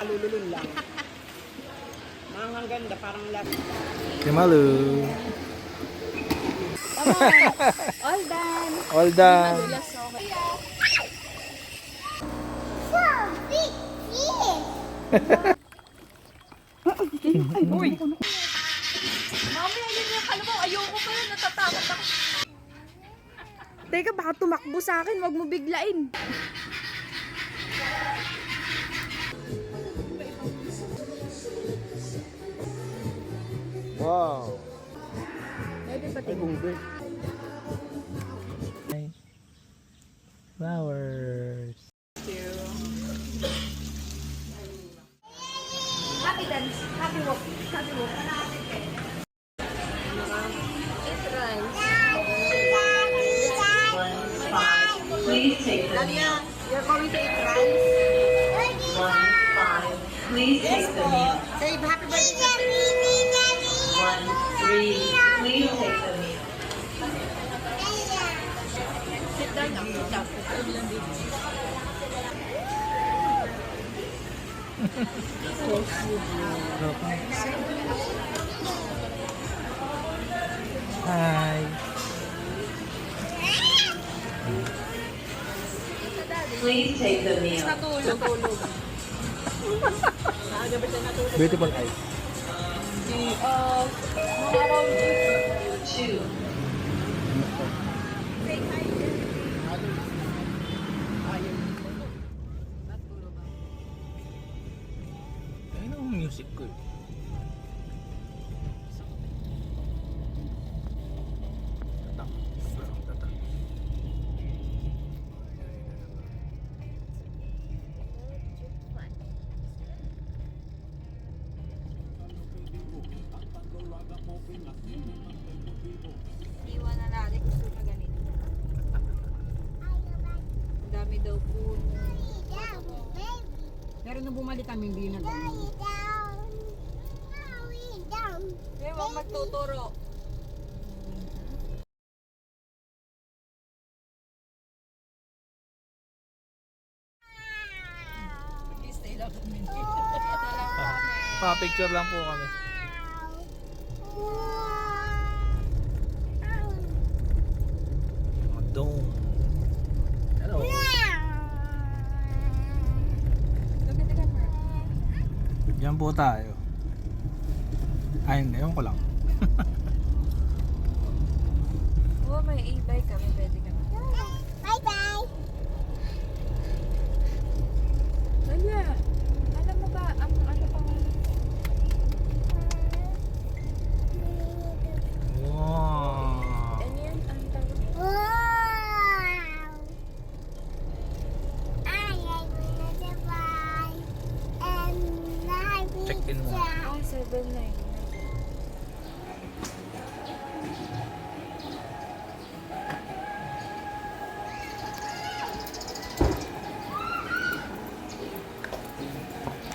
Kalululun lang. Ang ganda, parang last. Kimalu. Come on. All done. All done. Madulas, okay. Uy! Mami, ayun yung kalabaw. Ayoko pa yun. Natatakot ako. Teka, baka tumakbo sa akin. Huwag mo biglain. Wow. Pwede pa Ay, bumbi. Flowers. Happy dance. Happy walk. Happy walk. Eat rice. Please take the meal. You're going to eat rice. 1-5. Please take the meal. Say happy birthday. 1-3. Please take the meal. Sit down. Sit down. Hi. Please take the meal. Natulog. Beautiful eyes. Around 2. Ayun ang music ko eh. Tatak. Tatak. Iwan na natin. Gusto na ganito. Ang dami daw po. Pero nung bumalik kami, hindi na ganun. Kaya huwag magtuturo. Stay lang kami. Pa-picture lang po kami. Mga dome. Hello. Look at the camera. Diyan po tayo. Ay, hindi. Ewan ko lang. Oh, may e-bike kami. Pwede kami. Bye-bye. Wala. Alam mo ba, ang ano pang... Wow. Ano yan? Ang tawag? Wow. I am gonna fly and I will Check in mo. fly. Ah, 7-9.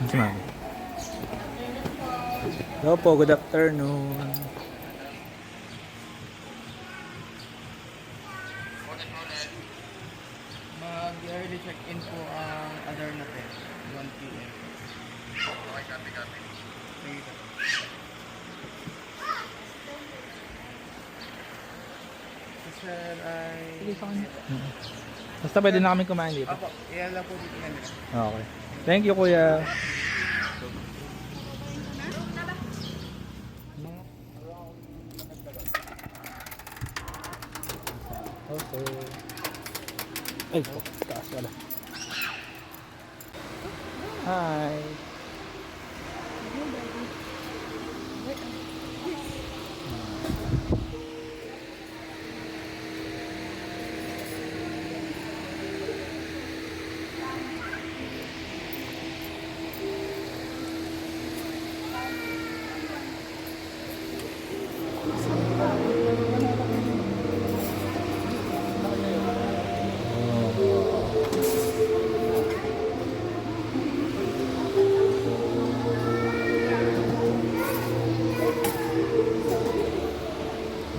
Si Mami. Hello po, good afternoon. Mag-early check-in po ang other natin. 1 p.m. Okay, copy. Sige. Sir, ay... Basta pwede na kami kumain dito. Apo, iyan lang po dito na nila. Okay. Thank you, kuya. Okay. Ay, taas wala. Hi.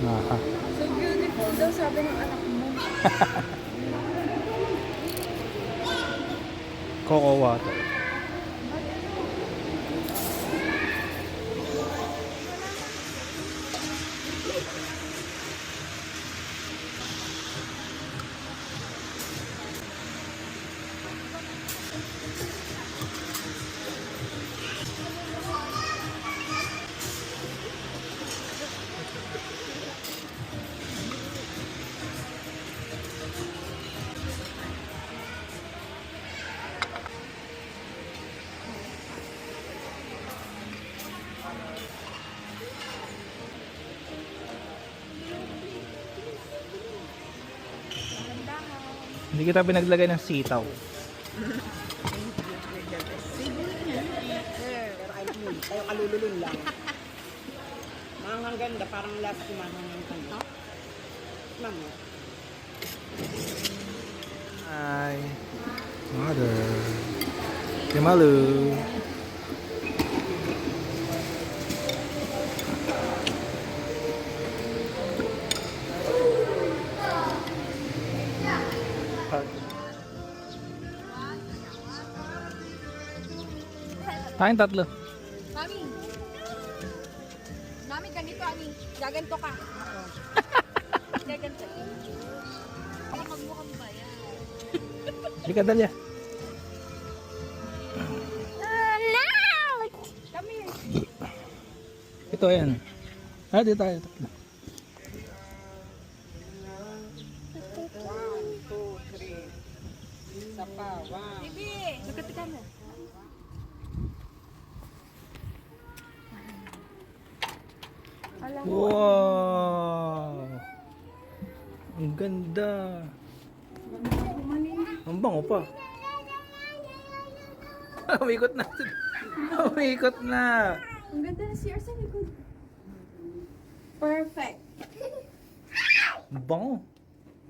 Aha. So beautiful daw, sabi ng anak mo. water. Hindi kita pinaglagay ng sitaw. Tayo kalululun lang. Mangang ganda, parang last mangang yung kanya. Ma'am, Hi. Mother. Kimalu. Tayong tatlo. Mami. Mami, ganito, Mami. Gaganto ka. Gaganto. Ay, magmukhang ba yan? Hindi ka dalya. Come here. Ito yan. Ah, dito tayo. Tatlo. 1, 2, 3. Isa pa, 1. Bibi, nagkatikan mo. Wow! Ang ganda. Ang bango pa. Umikot na. Umikot na. Ang ganda na CR sa likod. Perfect. Ang bango.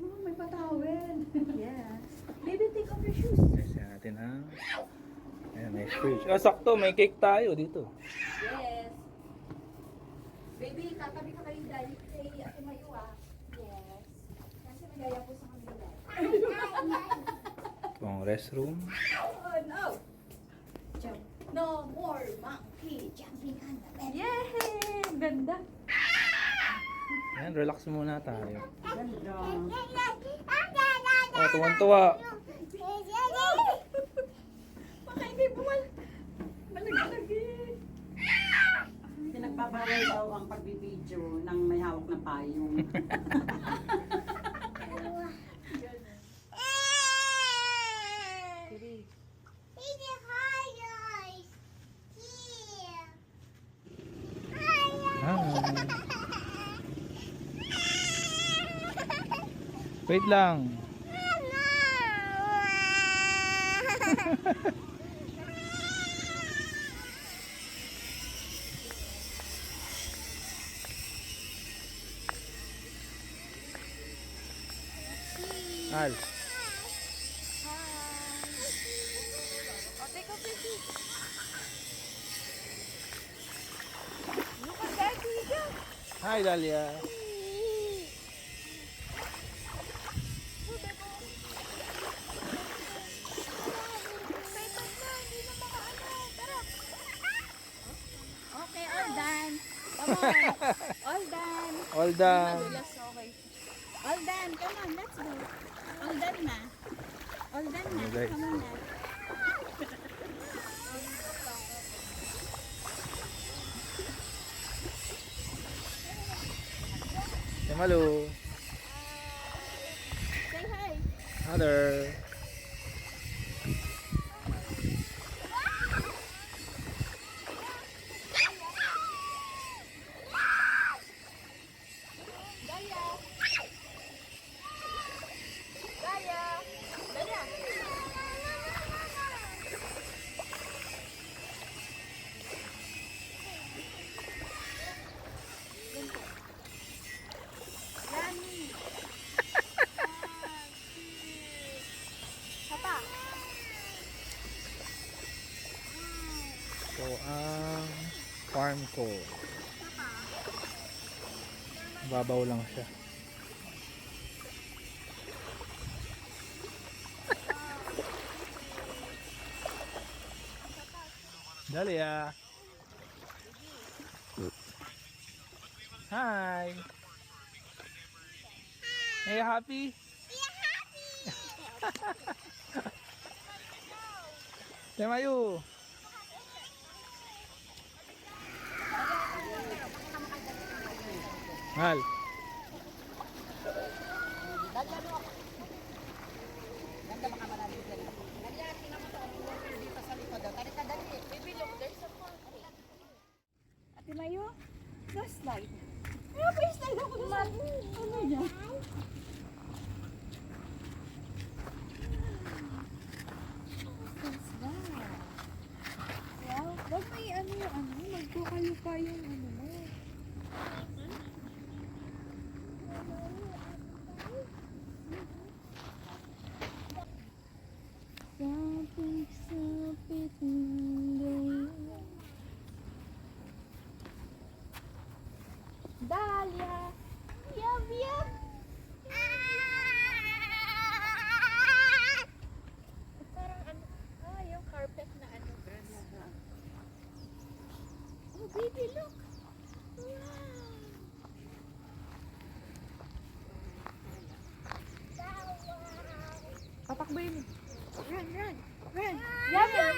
Oh, may patawel. Yes. Baby, take off your shoes. Kasi natin ha. Ayan, may fridge. Ah, sakto. May cake tayo dito. Yes. Baby, katabi ka kayo dahil kay Ate Mayu ah. Yes. Kasi magaya po sa kanila. Pang restroom. Oh no! Jump. No more monkey jumping on the bed. Yay! Ganda. Ayan, relax muna tayo. Ganda. Oh, tuwan-tuwa. Baka hindi bumal. Malaglag Pinagbabawal daw ang pagbibideo ng may hawak na payong. Ah. Wait lang. Al. Oh, take off your shoes. Look at Daddy. Hi, Dalia. Okay, all done. Come on. All done. All done. Madulas, okay. All done. Come on, let's go. All done na. All done na. Okay. Come on na. Malu. Say hi. Mother. Daya. Daya. Daya. Lani. Papa. So, ang farm ko. Babaw lang siya. Dalia. Hi. Are you happy? Say Mayu. Hal. Ate Mayo, no slide. Ano pa yung slide ako sa ano niya? What's that? Wow, wag may ano yung ano, magkukayo pa yung ano mo. Sapit Dalia! Yup, yup! Parang ano, yung carpet na ano, grass. Oh, baby, look! Wow! Patakboy mo. Run, run, run! Yup, yup!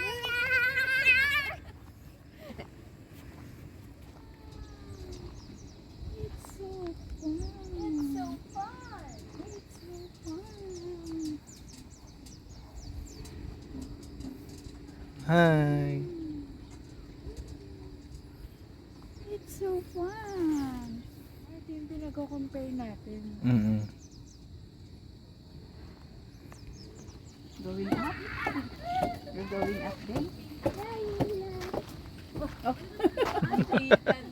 It's so fun. It's so fun. It's so fun. Hi. It's so fun. Ito yung pinag-compare natin. Going up? You're going up din? Oh. Ano yun?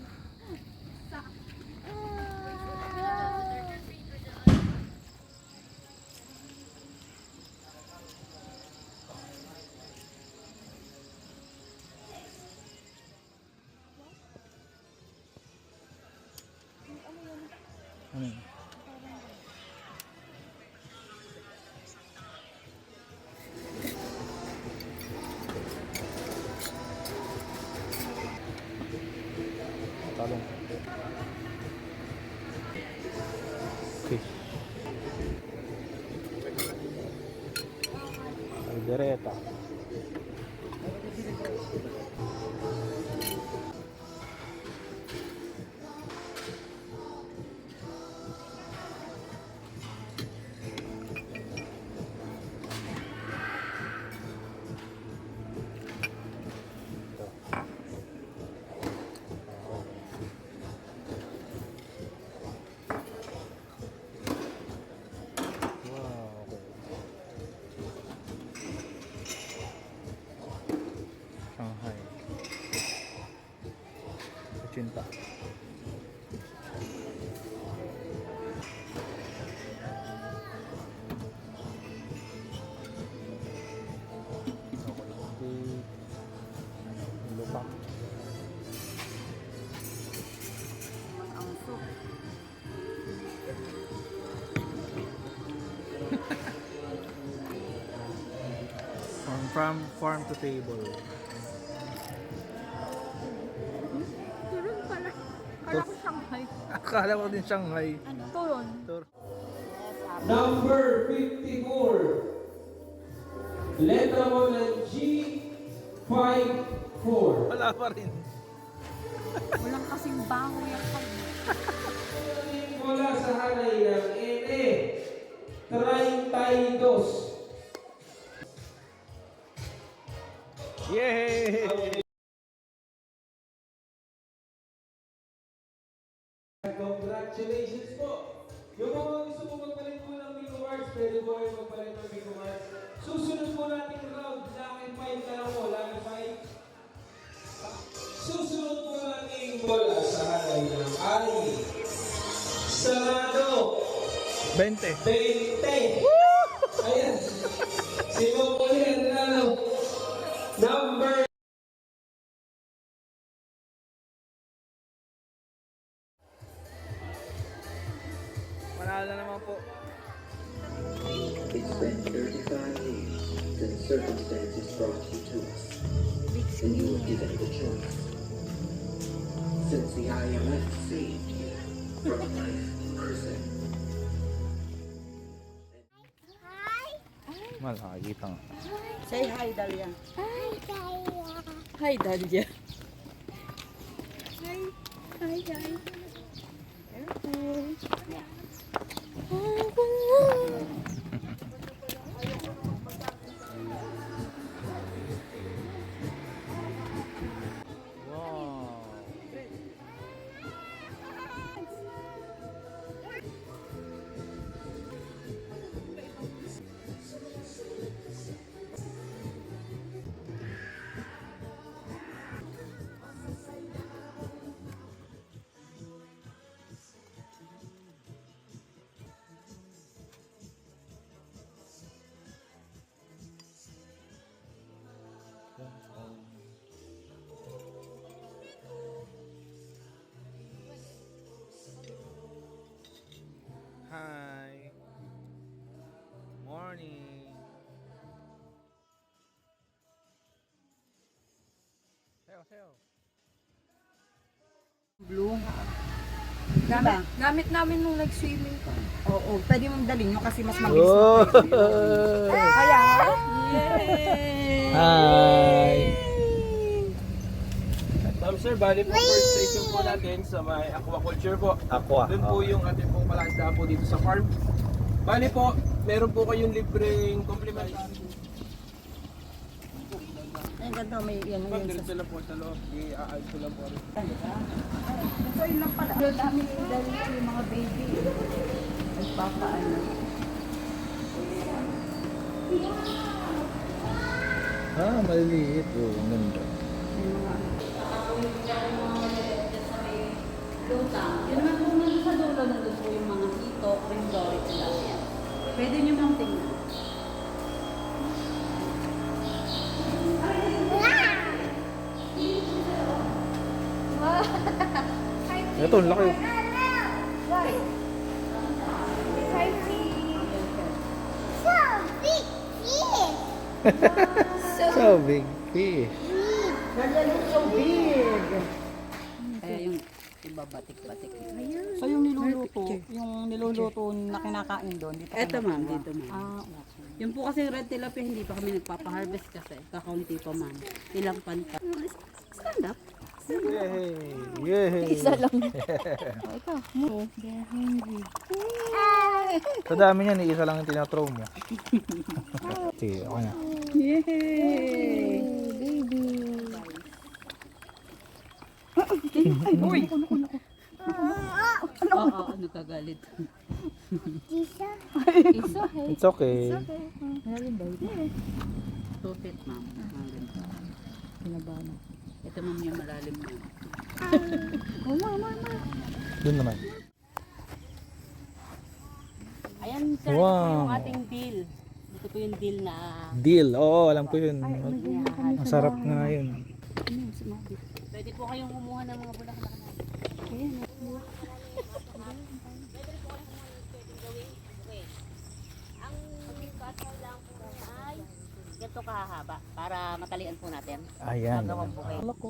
Talong. Fish. Aldereta. Wow, okay. Shanghai. Cinta. Lupa. From farm to table. Turun pala. Kala ko Shanghai. Akala ko din Shanghai. Ano? Turun. Number 54. Letra mo ng G54. Wala pa rin. Walang kasing bango yung kami. Mula sa hanay ng N. 32. Yay! Congratulations po! Yung mga gusto mo magpalit po ng Big Awards, pwede po kayo magpalit ng Big Awards. Susunod po natin round, lucky fight na lang po, lucky fight. Susunod po natin bola sa hanay ng Ari. Sarado! 20. 20! Ayan! Si Mopoli Andrano. Number Manalo na naman po. It's been 35 years since circumstances brought you to us, and you were given the choice. Since the IMF saved you from life person. Malakita nga. Say hi, Dalia. Hi, Kaya. Hi, Dalia. Hi. Hi, hi. Wow. Hi. Morning. Sayo. Blue. Gamit namin nung nag-swimming ka. Oo, pwede mong dalhin nyo kasi mas mabilis na Oh. kayo. Kaya, Hi. Ma'am sir, bali po first station po natin sa may aquaculture po. Aqua. Doon po yung ating pong palaisdaan po dito sa farm. Bali po, meron po kayong libreng complimentary. ay ganda, may yan Ma'am, yun diretso lang po sa loob. I-aayos ko lang po rin. So, yun lang pala. Ang dami dali yung mga baby. Nagpapaano. Maliliit. Oh, ang ganda. Yun naman po nandun sa dulo, nandun po yung mga hito, ring dory, tilapia. Pwede nyo mang tingnan. Ito, ang laki. So big fish. Ganda look so big. Kaya yung iba batik-batik. So, yung niluluto na kinakain doon, dito Eto ka ma'am, nakuha. dito ma'am. Ah, okay. Yung po kasi red tilapia, hindi pa kami nagpapa-harvest kasi. Kakaunti pa ma'am. Ilang panta. Stand up. Yay! Isa lang. Sa dami niyan, isa lang yung tinathrow mo. Sige, okay na. Yay! Baby. Oo, nagkagalit. Isa, hey. It's okay. Malalim ba ito? 2 feet ma'am. Mga ganito. Pinabahan ako. Ito ma'am yung malalim na yun. Oh, mama. Doon naman. Ayan sir, Wow. ito po yung ating deal. Ito po yung deal na Deal. Oo, alam ko yun. Masarap nga yun. pwede po kayong kumuha ng mga bulaklak natin. Ganito kahahaba para matalian po natin. Ayan. Gagawin po kayo. Ko.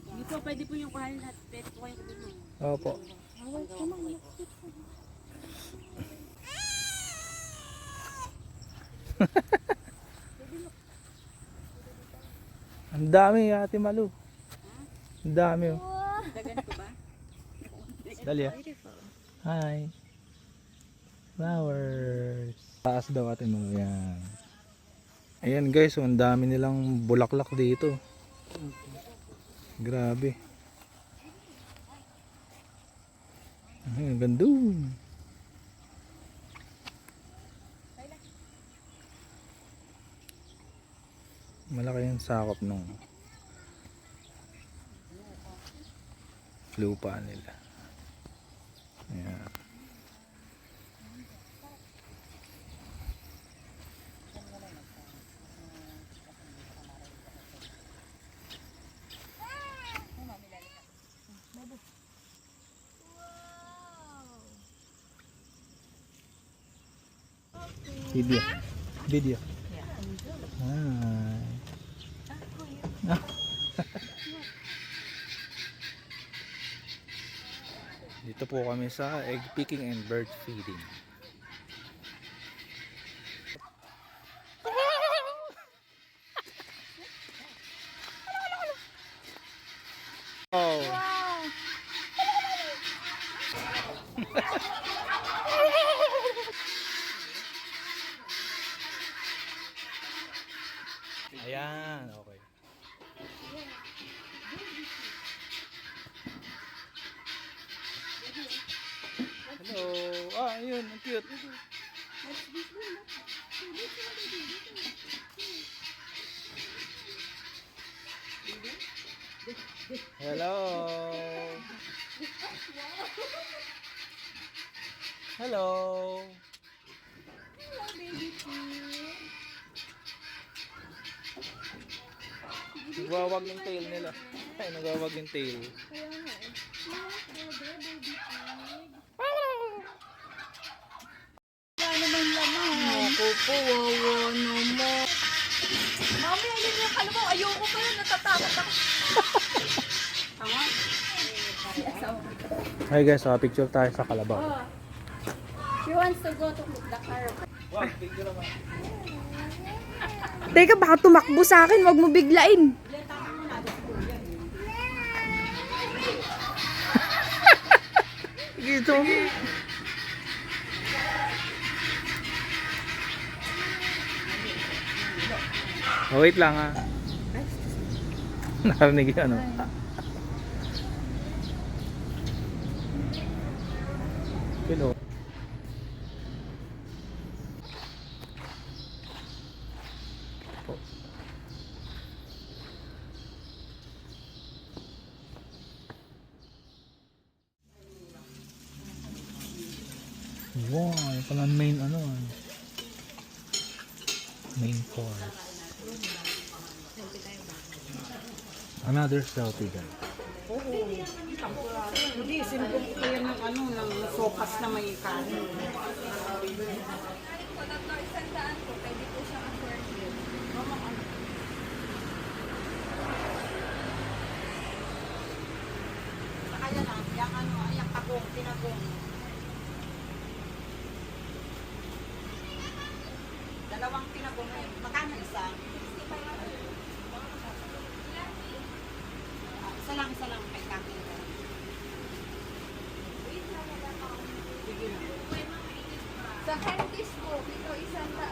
Hindi po pwede po yung kuhanin at pwede po kayong kumain. Opo. Ang dami, Ate Malu. Ang dami, oh. Dagan ko ba? Dali, ah. Hi. Flowers. Taas daw, Ate Malu. Yan. Ayan, guys. Oh, ang dami nilang bulaklak dito. Grabe. Ay, ang ganda. Malaki yung sakop ng lupa nila. Ayan. Video. Hi. Ah. Dito po kami sa egg picking and bird feeding. Oh. Ayan, okay. Hello. Ah, ayun, ang cute. Hello. Hello. Nagwawag yung tail nila. Ay, nagwawag yung tail. Ako po, wawa naman. Mami, ayun yung kalabaw. Ayoko pa yun. Natatakot ako. Hi guys, picture tayo sa kalabaw. She wants to go to the car. Teka, baka tumakbo sa akin. Huwag mo biglain. Gito. Oh, wait lang ha. Narinig yung ano. Hello. Wow, yung pala main ano main course. Another Southie guys. Hindi, sinubukan ko yan ng ano, ng sopas na may kanin. Kaya na, yung ano, yung tagong, tinagong. Dalawang tinagong na yun. Magkano isa? Isa lang kay Kaki. Sa Hentis po, dito 100.